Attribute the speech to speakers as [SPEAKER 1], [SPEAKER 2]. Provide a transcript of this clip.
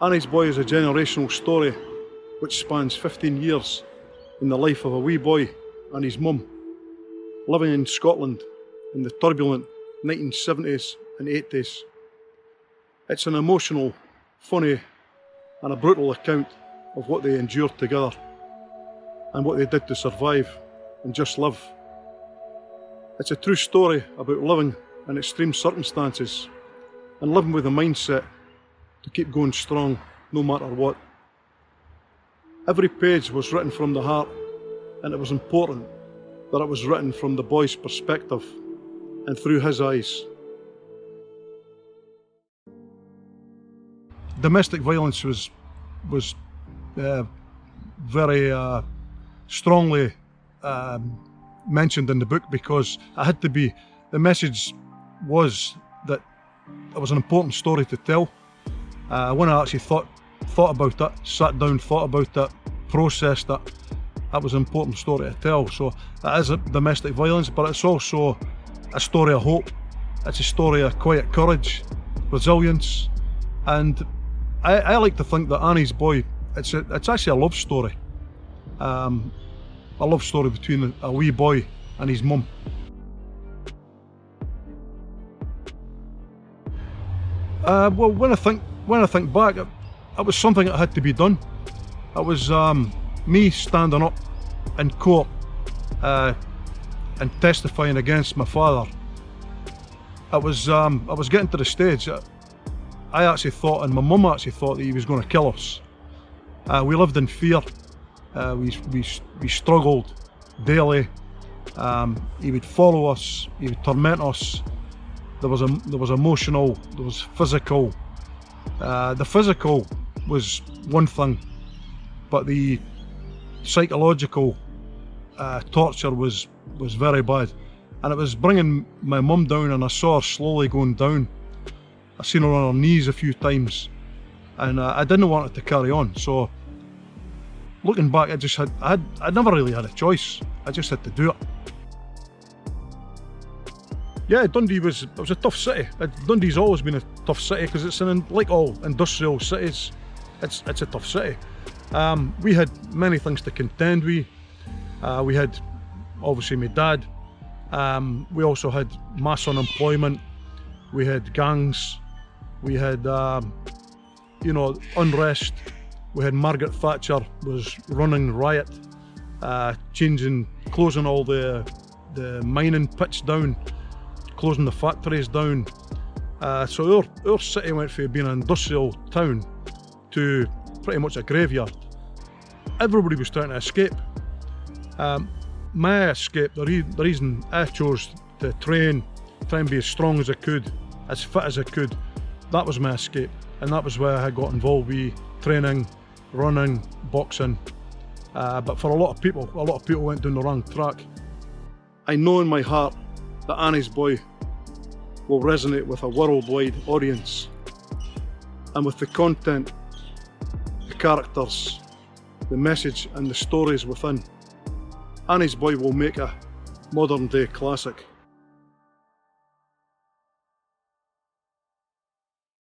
[SPEAKER 1] Annie's Boy is a generational story which spans 15 years in the life of a wee boy and his mum, living in Scotland in the turbulent 1970s and 80s. It's an emotional, funny and a brutal account of what they endured together and what they did to survive and just live. It's a true story about living in extreme circumstances and living with a mindset to keep going strong no matter what. Every page was written from the heart, and it was important that it was written from the boy's perspective and through his eyes. Domestic violence was very strongly mentioned in the book because it had to be. The message was that it was an important story to tell. When I actually thought about it, sat down, thought about it, processed it, that was an important story to tell. So it is a domestic violence, but it's also a story of hope. It's a story of quiet courage, resilience, and I like to think that Annie's Boy, it's actually a love story. A love story between a wee boy and his mum. Well, when I think back, it was something that had to be done. It was me standing up in court and testifying against my father. I was getting to the stage that I actually thought, and my mum actually thought, that he was going to kill us. We lived in fear. We struggled daily. He would follow us. He would torment us. There was emotional. There was physical. The physical was one thing, but the psychological torture was very bad, and it was bringing my mum down, and I saw her slowly going down. I seen her on her knees a few times, and I didn't want it to carry on. So looking back, I never really had a choice. I just had to do it. Yeah, Dundee was a tough city. Dundee's always been a tough city because it's like all industrial cities, it's a tough city. We had many things to contend with. We had obviously my dad. We also had mass unemployment. We had gangs. We had unrest. We had Margaret Thatcher was running riot, closing all the mining pits down, closing the factories down. So our city went from being an industrial town to pretty much a graveyard. Everybody was trying to escape. My escape, the reason I chose to try and be as strong as I could, as fit as I could, that was my escape. And that was where I got involved with training, running, boxing. But for a lot of people went down the wrong track. I know in my heart that Annie's Boy will resonate with a worldwide audience, and with the content, the characters, the message and the stories within, Annie's Boy will make a modern day classic.